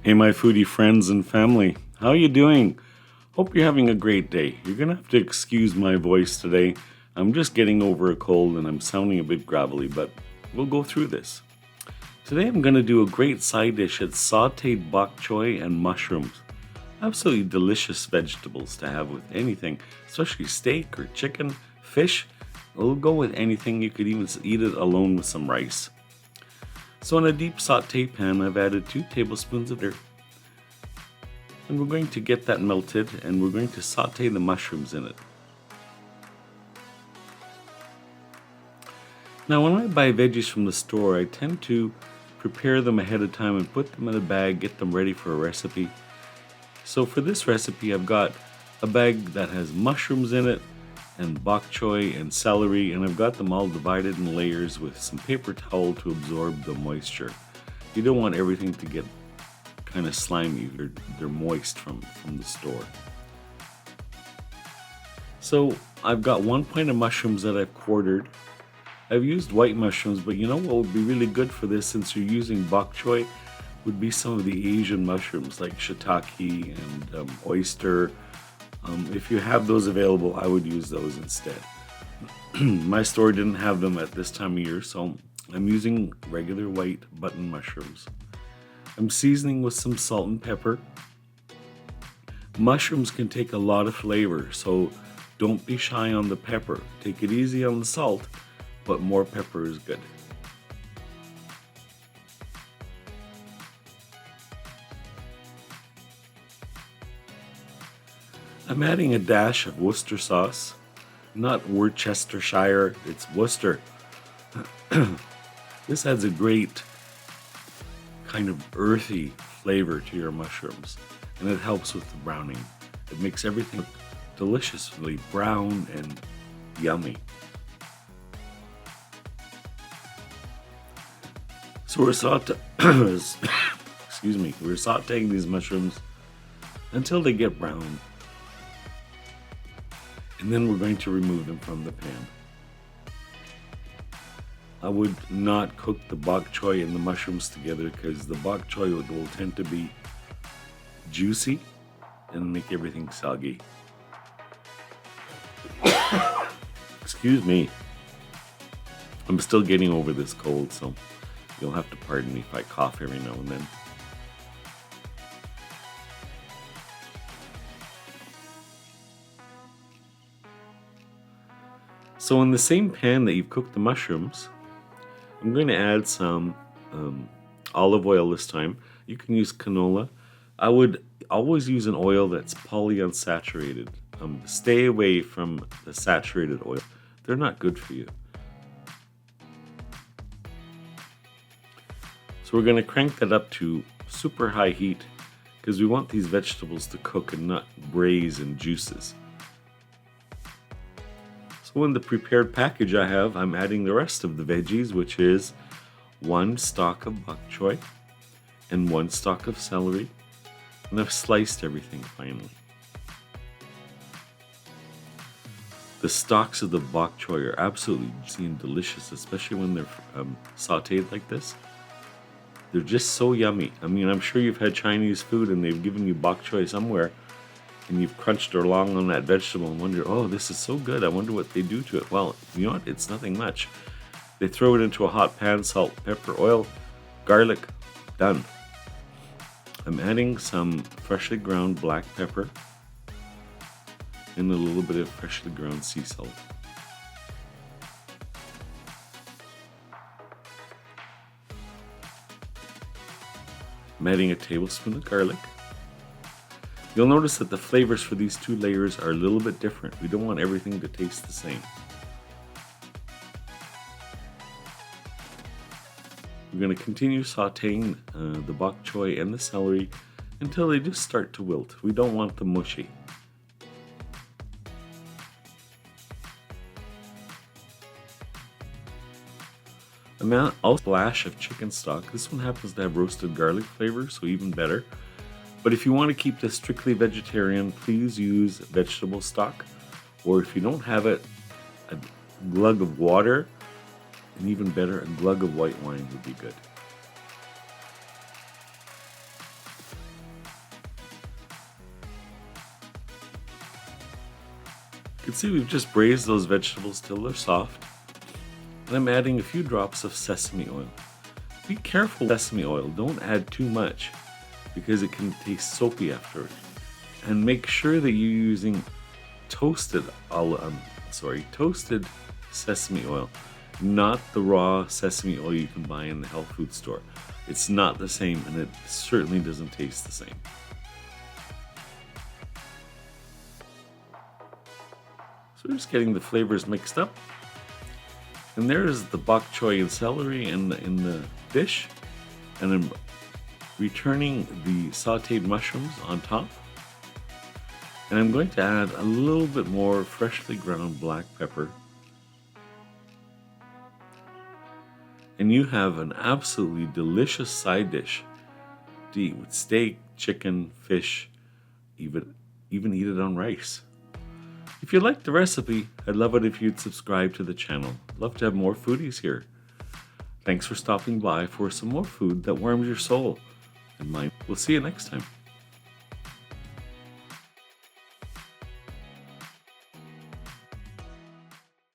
Hey my foodie friends and family, how you doing? Hope you're having a great day. You're gonna have to excuse my voice today. I'm just getting over a cold and I'm sounding a bit gravelly, but we'll go through this. Today I'm gonna do a great side dish. It's sauteed bok choy and mushrooms. Absolutely delicious vegetables to have with anything, especially steak or chicken, fish. It'll go with anything. You could even eat it alone with some rice. So in a deep saute pan, I've added 2 tablespoons of butter. And we're going to get that melted and we're going to saute the mushrooms in it. Now when I buy veggies from the store, I tend to prepare them ahead of time and put them in a bag, get them ready for a recipe. So for this recipe, I've got a bag that has mushrooms in it, and bok choy and celery, and I've got them all divided in layers with some paper towel to absorb the moisture. You don't want everything to get kind of slimy. They're moist from the store. So I've got 1 pint of mushrooms that I've quartered. I've used white mushrooms, but you know what would be really good for this, since you're using bok choy, would be some of the Asian mushrooms like shiitake and oyster. If you have those available, I would use those instead. My store didn't have them at this time of year, so I'm using regular white button mushrooms. I'm seasoning with some salt and pepper. Mushrooms can take a lot of flavor, so don't be shy on the pepper. Take it easy on the salt, but more pepper is good. I'm adding a dash of Worcestershire sauce, not Worcestershire, it's Worcester. This adds a great kind of earthy flavor to your mushrooms, and it helps with the browning. It makes everything deliciously brown and yummy. So we're sauteing these mushrooms until they get brown. And then we're going to remove them from the pan. I would not cook the bok choy and the mushrooms together because the bok choy will tend to be juicy and make everything soggy. Excuse me. I'm still getting over this cold, so you'll have to pardon me if I cough every now and then. So in the same pan that you've cooked the mushrooms, I'm going to add some olive oil this time. You can use canola. I would always use an oil that's polyunsaturated. Stay away from the saturated oil. They're not good for you. So we're going to crank that up to super high heat because we want these vegetables to cook and not braise in juices. So in the prepared package I'm adding the rest of the veggies, which is 1 stalk of bok choy and 1 stalk of celery, and I've sliced everything finely. The stalks of the bok choy are absolutely juicy and delicious, especially when they're sauteed like this. They're just so yummy. I mean, I'm sure you've had Chinese food and they've given you bok choy somewhere, and you've crunched along on that vegetable and wonder, oh, this is so good, I wonder what they do to it. Well, you know what? It's nothing much. They throw it into a hot pan, salt, pepper, oil, garlic, done. I'm adding some freshly ground black pepper and a little bit of freshly ground sea salt. I'm adding a tablespoon of garlic. You'll notice that the flavors for these 2 layers are a little bit different. We don't want everything to taste the same. We're going to continue sauteing the bok choy and the celery until they just start to wilt. We don't want them mushy. I'll splash of chicken stock. This one happens to have roasted garlic flavor, so even better. But if you want to keep this strictly vegetarian, please use vegetable stock. Or if you don't have it, a glug of water, and even better, a glug of white wine would be good. can see we've just braised those vegetables till they're soft. And I'm adding a few drops of sesame oil. Be careful with sesame oil, don't add too much because it can taste soapy after it. And make sure that you're using toasted sesame oil, not the raw sesame oil you can buy in the health food store. It's not the same, and it certainly doesn't taste the same. So we're just getting the flavors mixed up. And there's the bok choy and celery in the dish. And I'm returning the sauteed mushrooms on top. And I'm going to add a little bit more freshly ground black pepper. And you have an absolutely delicious side dish to eat with steak, chicken, fish, even eat it on rice. If you liked the recipe, I'd love it if you'd subscribe to the channel. Love to have more foodies here. Thanks for stopping by for some more food that warms your soul and mine. We'll see you next time.